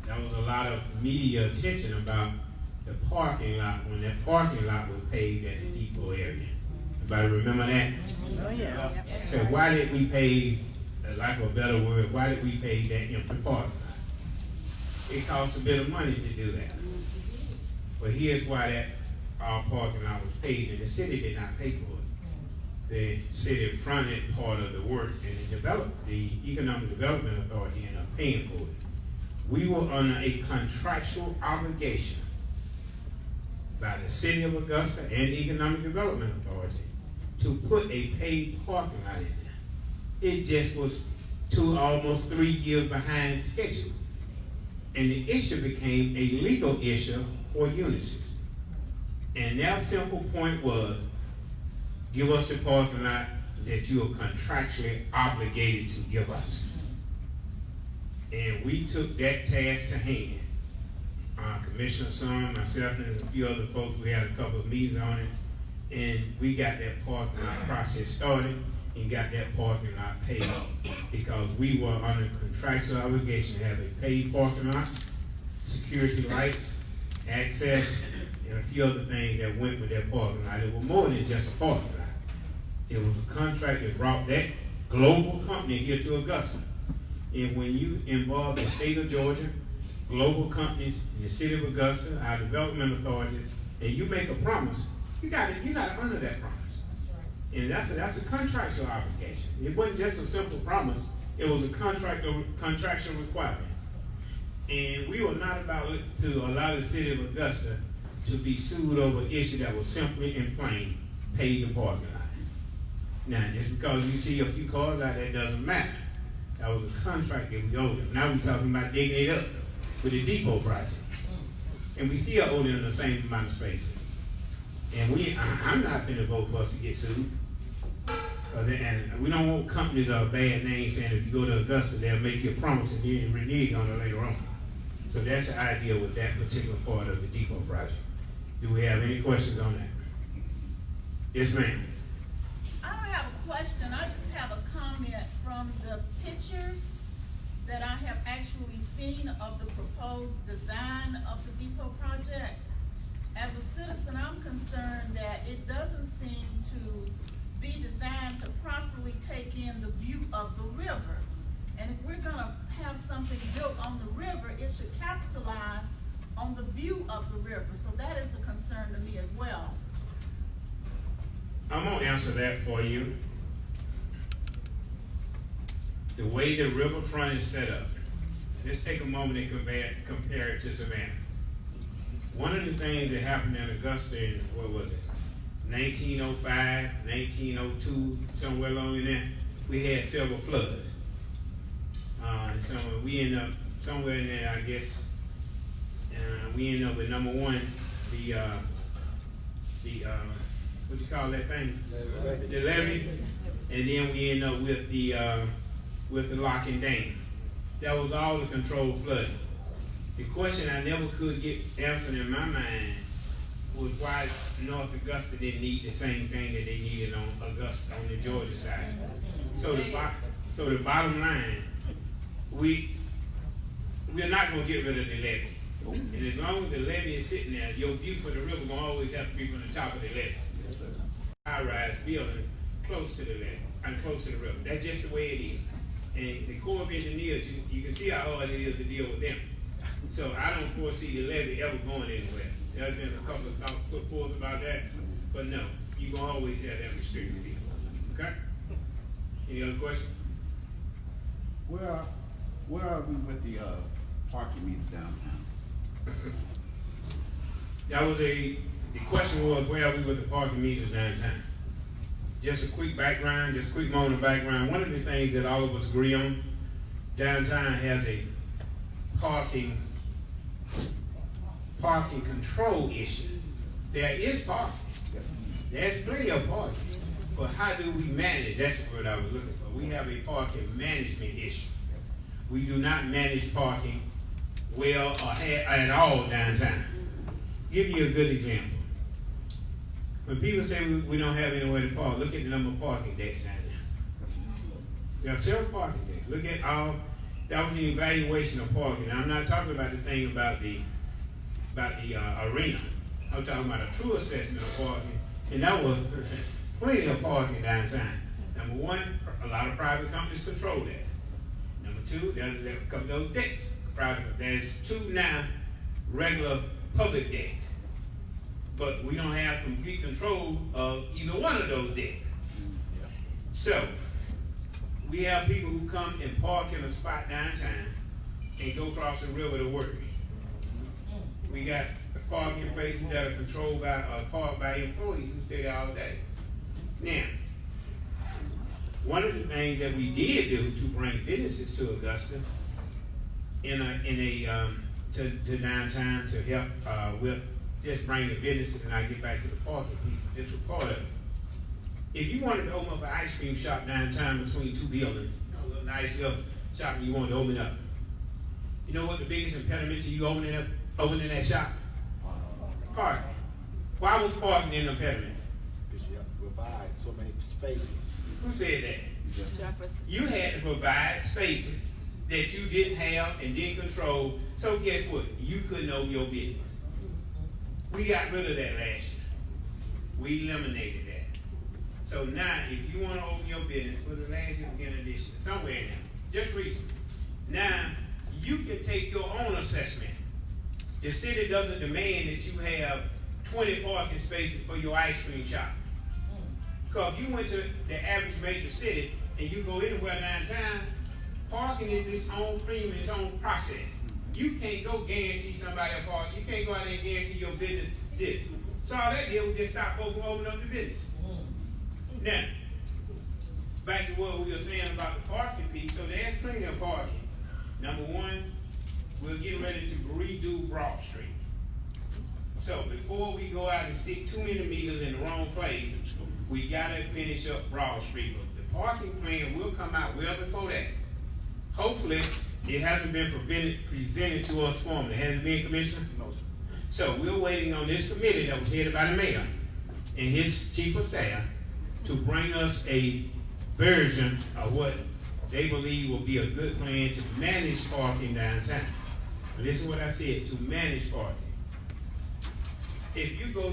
There was a lot of media attention about the parking lot when that parking lot was paved at the depot area. Everybody remember that? Oh yeah. So why did we pave, lack of a better word, why did we pave that empty parking lot? it costs a bit of money to do that. But here's why that parking lot was paid, and the city did not pay for it. The city fronted part of the work, and the Economic Development Authority ended up paying for it. We were under a contractual obligation by the city of Augusta and the Economic Development Authority to put a paid parking lot in there. It just was almost 3 years behind schedule. And the issue became a legal issue for Unisys. And their simple point was, give us the parking lot that you are contractually obligated to give us. And we took that task to hand. Commissioner Sammie, myself, and a few other folks, we had a couple of meetings on it, and we got that parking lot process started and got that parking lot paid because we were under contractual obligation to have a paid parking lot, security lights, access, and a few other things that went with that parking lot. It was more than just a parking lot. It was a contract that brought that global company here to Augusta. And when you involve the state of Georgia, global companies, in the city of Augusta, our development authority, and you make a promise, you got to honor that promise. And that's a contractual obligation. It wasn't just a simple promise; it was a contractual requirement. And we were not about to allow the city of Augusta to be sued over an issue that was simply and plain paid the parking lot. Now, just because you see a few cars out there doesn't matter. That was a contract that we owed them. Now we're talking about digging it up with the depot project. And we still owe them the same amount of space. And I'm not finna vote for us to get sued. And we don't want companies or bad names saying if you go to Augusta, they'll make you a promise and then renege on it later on. So that's the idea with that particular part of the depot project. Do we have any questions on that? Yes, ma'am. I don't have a question, I just have a comment from the pictures that I have actually seen of the proposed design of the depot project. As a citizen, I'm concerned that it doesn't seem to be designed to properly take in the view of the river. And if we're gonna have something built on the river, it should capitalize on the view of the river. So that is a concern to me as well. I'm gonna answer that for you. The way the riverfront is set up, let's take a moment and compare it to Savannah. One of the things that happened in Augusta in, what was it, 1905, 1902, somewhere along in there, we had several floods. So we ended up somewhere in there, I guess, we ended up with number one, what you call that thing? The levee. And then we ended up with the locking dam. That was all the controlled flooding. The question I never could get answered in my mind was why North Augusta didn't need the same thing that they needed on Augusta, on the Georgia side. So the bottom line, we're not gonna get rid of the levee. And as long as the levee is sitting there, your view for the river gonna always have to be from the top of the levee. High-rise buildings close to the levee and close to the river. That's just the way it is. And the Corps of Engineers, you can see how hard it is to deal with them. So I don't foresee the levee ever going anywhere. There's been a couple of thoughts put forth about that, but no, you're gonna always have that restricted view. Okay? Any other questions? Where are we with the parking meters downtown? The question was, where are we with the parking meters downtown? Just a quick background, just a quick moment of background. One of the things that all of us agree on, downtown has a parking control issue. There is parking. There's plenty of parking. But how do we manage? That's the word I was looking for. We have a parking management issue. We do not manage parking well or at all downtown. Give you a good example. When people say we don't have anywhere to park, look at the number of parking decks down there. There are several parking decks. Look at that was an evaluation of parking. Now, I'm not talking about the thing about the arena. I'm talking about a true assessment of parking, and that was plenty of parking downtown. Number one, a lot of private companies control that. Number two, there's a couple of those decks. private, there's 2 now regular public decks. But we don't have complete control of either one of those decks. So, we have people who come and park in a spot downtown and go across the river to work. We got parking places that are controlled by, parked by employees who stay there all day. Now, one of the things that we did do to bring businesses to Augusta to downtown to help with just bring the businesses, and I get back to the parking piece. This is part of it. If you wanted to open up an ice cream shop downtown between 2 buildings, a little nice little shop you wanted to open up, you know what the biggest impediment to you opening that shop? Parking. Why was parking an impediment? Because you have to provide so many spaces. Who said that? You had to provide spaces that you didn't have and didn't control. So guess what? You couldn't open your business. We got rid of that last year. We eliminated that. So now, if you want to open your business, was it last year, beginning of this year, somewhere now, just recently, now you can take your own assessment. The city doesn't demand that you have 20 parking spaces for your ice cream shop. Because if you went to the average major city and you go anywhere downtown, parking is its own premium, its own process. You can't go guarantee somebody a park. You can't go out there and guarantee your business this. So all that did was just stop folks from opening up the business. Now, back to what we were saying about the parking piece. So there's plenty of parking. Number one, we're getting ready to redo Broad Street. So before we go out and stick too many meters in the wrong place, we gotta finish up Broad Street. But the parking plan will come out well before that. Hopefully, it hasn't been presented to us formally. Has it been, Commissioner? No, sir. So we're waiting on this committee that was headed by the mayor and his chief of staff to bring us a version of what they believe will be a good plan to manage parking downtown. And this is what I said, to manage parking. If you go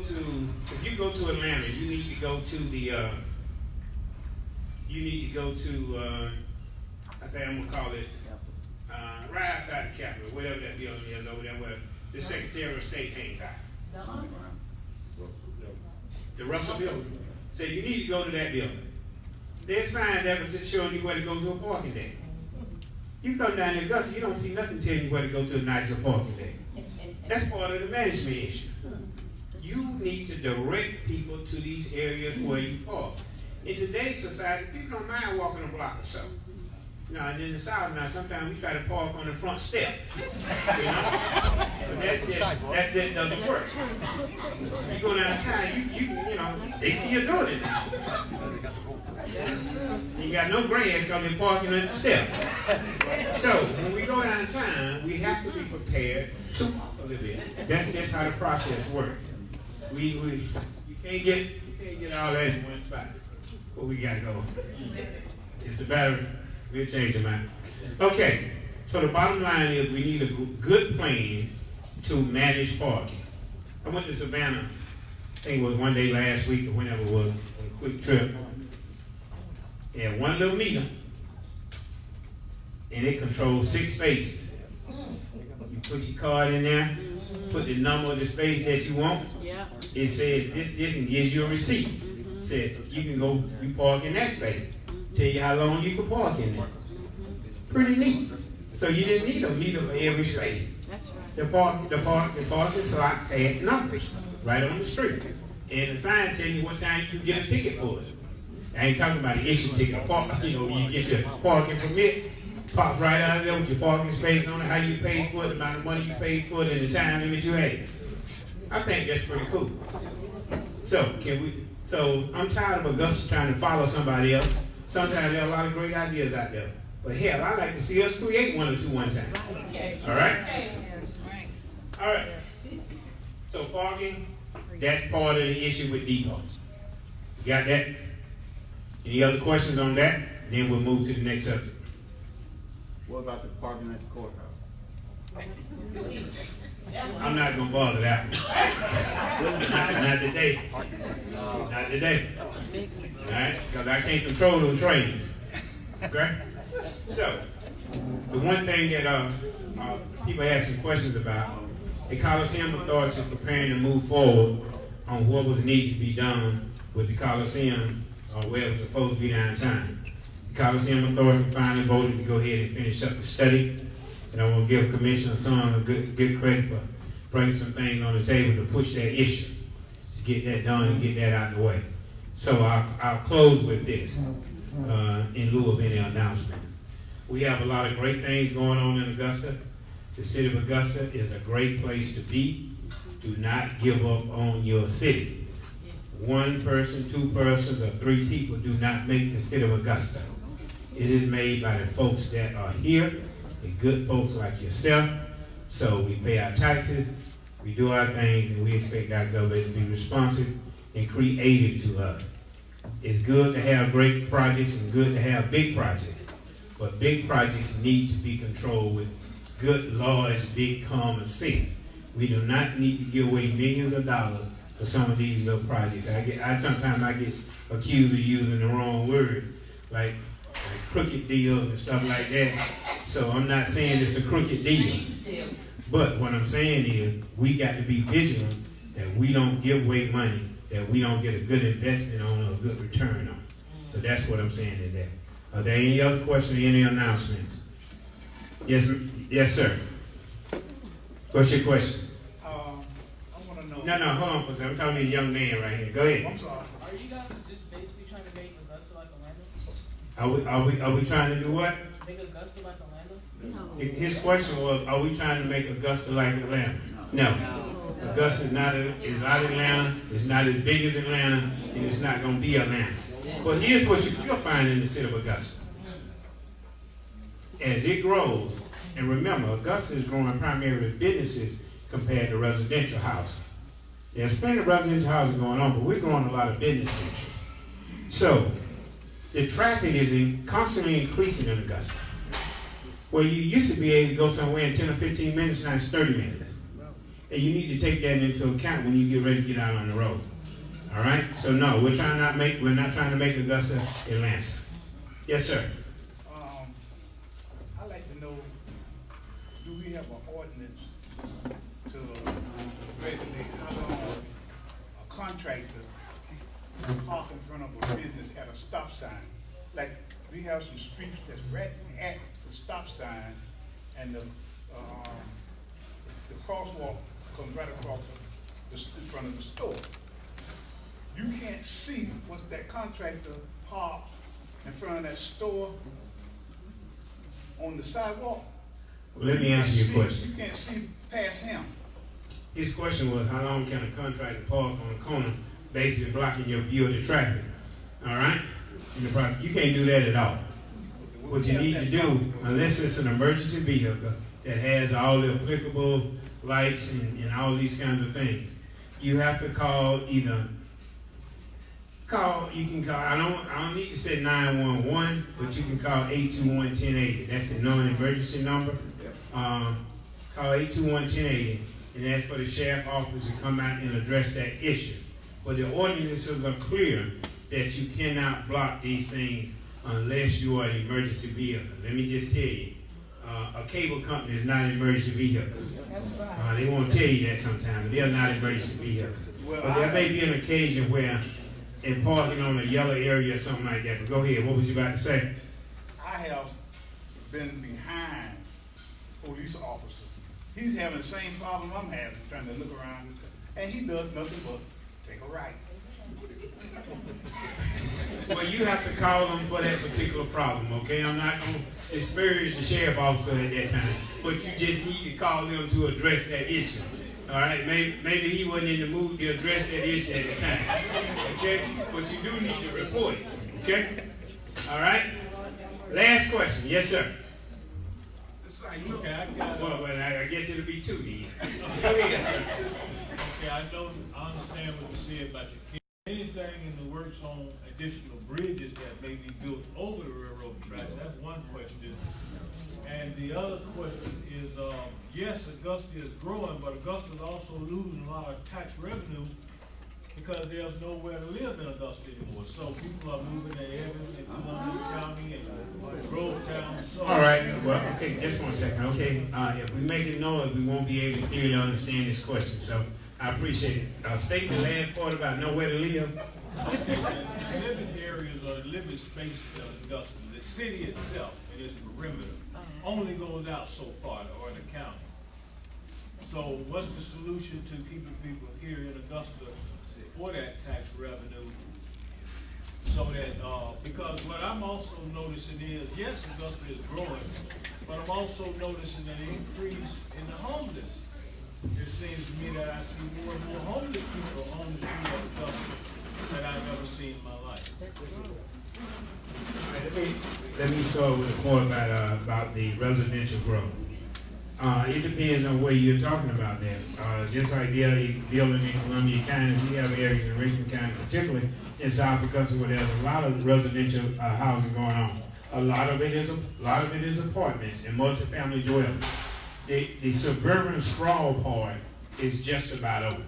to Atlanta, you need to go to I think I'm gonna call it right outside the Capitol, whatever that building is over there where the Secretary of State hangs out. The Russell building. So you need to go to that building. There's signs that was showing you where to go to a parking deck. You come down to Augusta, you don't see nothing telling you where to go to a nicer parking deck. That's part of the management issue. You need to direct people to these areas where you park. In today's society, people don't mind walking a block or so. You know, and in the South now, sometimes we try to park on the front step. You know? But that doesn't work. You go downtown, you know, they see you doing it now. You got no grass because they're parking on the step. So when we go downtown, we have to be prepared to walk a little bit. That's how the process works. You can't get all that in one spot. But we gotta go. It's a battery. We'll change them out. Okay, so the bottom line is we need a good plan to manage parking. I went to Savannah, I think it was one day last week or whenever it was, a quick trip. And one little meter, and it controls 6 spaces. You put your card in there, put the number of the space that you want. It says this and gives you a receipt. It says you can go, you park in that space. Tell you how long you can park in there. Pretty neat. So you didn't need a meter for every space. That's right. The parking slots had numbers right on the street. And the sign telling you what time you get a ticket for it. I ain't talking about an issue ticket. You get your parking permit, pops right out of there with your parking space on it, how you paid for it, the amount of money you paid for it, and the time limit you had. I think that's pretty cool. So I'm tired of Augusta trying to follow somebody else. Sometimes there are a lot of great ideas out there. But hell, I like to see us create one or two one time. All right? All right. So parking, that's part of the issue with depots. You got that? Any other questions on that? Then we'll move to the next subject. What about the parking at the courthouse? I'm not gonna bother that one. Not today. Not today. All right? Because I can't control those trains. Okay? So, The one thing that people asking questions about, the Coliseum Authority is preparing to move forward on what was needed to be done with the Coliseum, where it was supposed to be downtown. The Coliseum Authority finally voted to go ahead and finish up the study. And I want to give Commissioner Sammie a good credit for bringing some things on the table to push that issue, to get that done and get that out of the way. So I'll close with this, in lieu of any announcement. We have a lot of great things going on in Augusta. The city of Augusta is a great place to be. Do not give up on your city. One person, two persons, or three people do not make the city of Augusta. It is made by the folks that are here, the good folks like yourself. So we pay our taxes, we do our things, and we expect our government to be responsive and creative to us. It's good to have great projects and good to have big projects, but big projects need to be controlled with good, large, big common sense. We do not need to give away millions of dollars for some of these little projects. Sometimes I get accused of using the wrong word, like crooked deals and stuff like that. So I'm not saying it's a crooked deal. But what I'm saying is we got to be vigilant that we don't give away money that we don't get a good investment on or a good return on. So that's what I'm saying today. Are there any other questions or any announcements? Yes, sir. What's your question? I want to know. No, hold on for a second. I'm talking to a young man right here. Go ahead. I'm sorry. Are you guys just basically trying to make Augusta like Orlando? Are we trying to do what? Make Augusta like Orlando? His question was, are we trying to make Augusta like Atlanta? No. Augusta is not Atlanta, it's not as big as Atlanta, and it's not going to be Atlanta. But here's what you'll find in the city of Augusta. As it grows, and remember, Augusta is growing primarily businesses compared to residential housing. There's plenty of residential housing going on, but we're growing a lot of businesses. So, the traffic is constantly increasing in Augusta. Where you used to be able to go somewhere in 10 or 15 minutes, now it's 30 minutes. And you need to take that into account when you get ready to get out on the road. All right? So no, we're not trying to make Augusta Atlanta. Yes, sir. I'd like to know, do we have an ordinance to regulate how long a contractor can park in front of a business at a stop sign? Like, we have some streets that's right at the stop sign, and the crosswalk comes right across in front of the store. You can't see what's that contractor parked in front of that store on the sidewalk. Well, let me answer your question. You can't see past him. His question was, how long can a contractor park on a corner, basically blocking your view of the traffic? All right? You can't do that at all. What you need to do, unless it's an emergency vehicle that has all the applicable lights and all these kinds of things, you have to you can call, I don't need to say 911, but you can call 821-1080. That's a non-emergency number. Call 821-1080 and ask for the sheriff's office to come out and address that issue. But the ordinances are clear that you cannot block these things unless you are an emergency vehicle. Let me just tell you, a cable company is not an emergency vehicle. They won't tell you that sometimes, but they're not emergency vehicles. But there may be an occasion where, in parking on a yellow area or something like that. But go ahead, what was you about to say? I have been behind police officer. He's having the same problem I'm having, trying to look around, and he does nothing but take a right. Well, you have to call them for that particular problem, okay? I'm not going to disparage the sheriff officer at that time, but you just need to call them to address that issue. All right? Maybe he wasn't in the mood to address that issue at the time, okay? But you do need to report it, okay? All right? Last question. Yes, sir. Okay, I guess it'll be two then. Go ahead, sir. Okay, I understand what you said about your kids. Anything in the works on additional bridges that may be built over the railroad tracks? That's one question. And the other question is, yes, Augusta is growing, but Augusta is also losing a lot of tax revenue because there's nowhere to live in Augusta anymore. So people are moving to Evans and Columbia County and Grovetown. So All right, well, okay, just 1 second, okay? If we make it noise, we won't be able to clearly understand this question, so I appreciate it. State the last part about nowhere to live. the living areas or the living space of Augusta, the city itself and its perimeter only goes out so far, or the county. So what's the solution to keeping people here in Augusta for that tax revenue? So that, because what I'm also noticing is, yes, Augusta is growing, but I'm also noticing an increase in the homeless. It seems to me that I see more and more homeless people on the street of Augusta that I've never seen in my life. Let me start with the point about the residential growth. It depends on where you're talking about that. Just like the other building in Columbia County, we have areas in Richmond County, particularly in South Augusta, where there's a lot of residential housing going on. A lot of it is apartments and multifamily dwellings. The suburban sprawl part is just about over.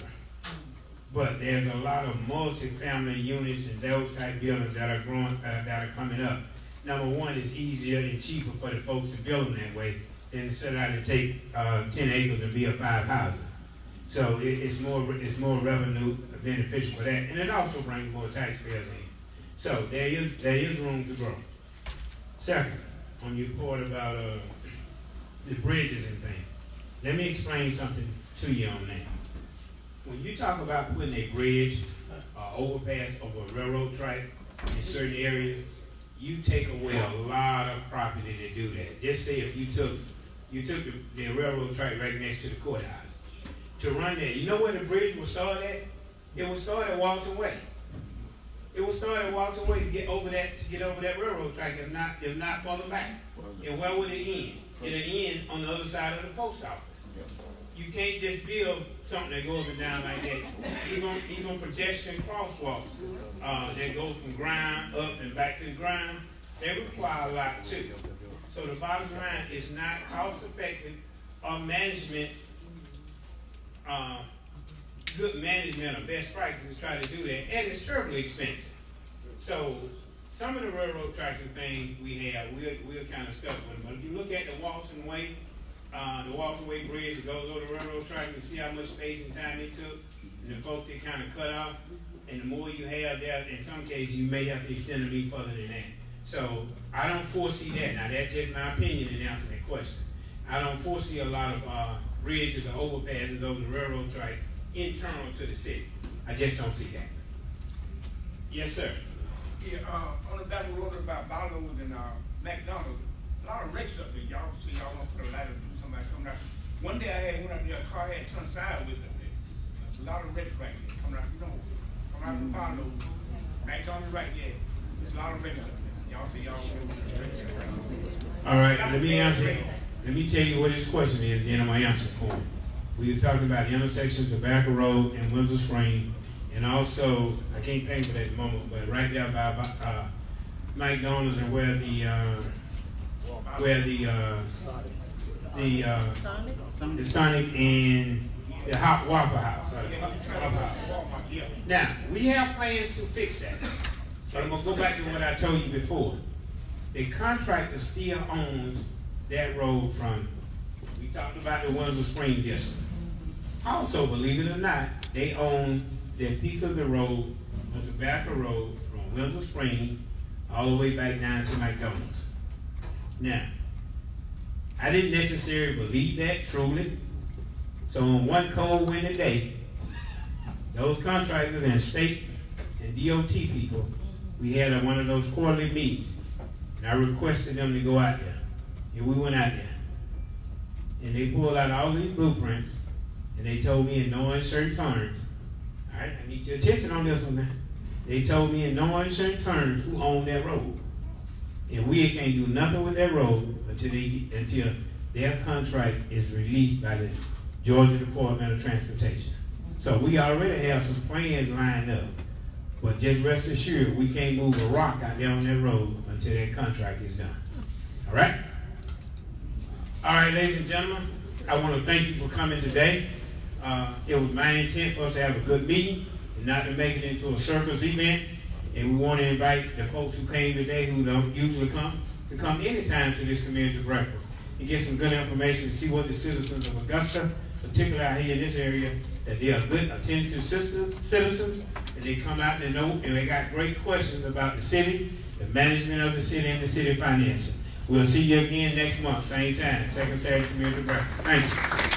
But there's a lot of multi-family units and those type buildings that are growing, that are coming up. Number one, it's easier and cheaper for the folks to build them that way than to set out and take 10 acres and build 5 houses. So it's more revenue beneficial for that, and it also brings more taxpayers in. So there is room to grow. Second, on your point about the bridges and things, let me explain something to you on that. When you talk about putting a bridge, overpass over a railroad track in certain areas, you take away a lot of property to do that. Just say if you took the railroad track right next to the courthouse to run there. You know where the bridge was started at? It was started at Walton Way. It was started at Walton Way to get over that railroad track, if not further back. And where would it end? It'll end on the other side of the post office. You can't just build something that goes up and down like that. Even projection crosswalks that go from ground up and back to the ground, they require a lot too. So the bottom line is not cost effective or management, good management or best practices to try to do that, and it's terribly expensive. So some of the railroad tracks and things we have, we're kind of stuck with them. But if you look at the Walton Way Bridge that goes over the railroad track, you see how much space and time it took, and the folks it kind of cut off. And the more you have there, in some cases, you may have to extend it even further than that. So I don't foresee that. Now that's just my opinion in answering that question. I don't foresee a lot of bridges or overpasses over the railroad track internal to the city. I just don't see that. Yes, sir. Yeah, on the back road about Barlow's and McDonald's, a lot of wrecks up there. Y'all see, y'all want to put a light up, do somebody coming out. One day I went up there, a car had turned sideways up there. A lot of wrecks right there coming out, coming out from Barlow's. McDonald's right there. There's a lot of wrecks up there. Y'all see, y'all want to wrecks. All right, let me answer. Let me tell you what this question is, then I'm going to answer for it. We were talking about the intersection of Tobacco Road and Windsor Spring, and also, I can't think of it at the moment, but right there by McDonald's and where the Sonic and the Hot Waffle House. Now, we have plans to fix that, but I'm going to go back to what I told you before. The contractor still owns that road from, we talked about the Windsor Spring district. Also, believe it or not, they own that piece of the road, on Tobacco Road, from Windsor Spring all the way back down to McDonald's. Now, I didn't necessarily believe that, truly. So on one cold winter day, those contractors and state and DOT people, we had one of those quarterly meetings. And I requested them to go out there. And we went out there. And they pulled out all these blueprints, and they told me in no uncertain terms, all right, I need your attention on this one now. They told me in no uncertain terms who owned that road. And we can't do nothing with that road until their contract is released by the Georgia Department of Transportation. So we already have some plans lined up. But just rest assured, we can't move a rock out there on that road until that contract is done. All right? All right, ladies and gentlemen, I want to thank you for coming today. It was my intent for us to have a good meeting. and not to make it into a circus event. And we want to invite the folks who came today who don't usually come to come anytime to this community breakfast and get some good information and see what the citizens of Augusta, particularly out here in this area, that they are good, attentive citizens, and they come out and know, and they got great questions about the city, the management of the city, and the city financing. We'll see you again next month, same time, second Saturday community breakfast. Thank you.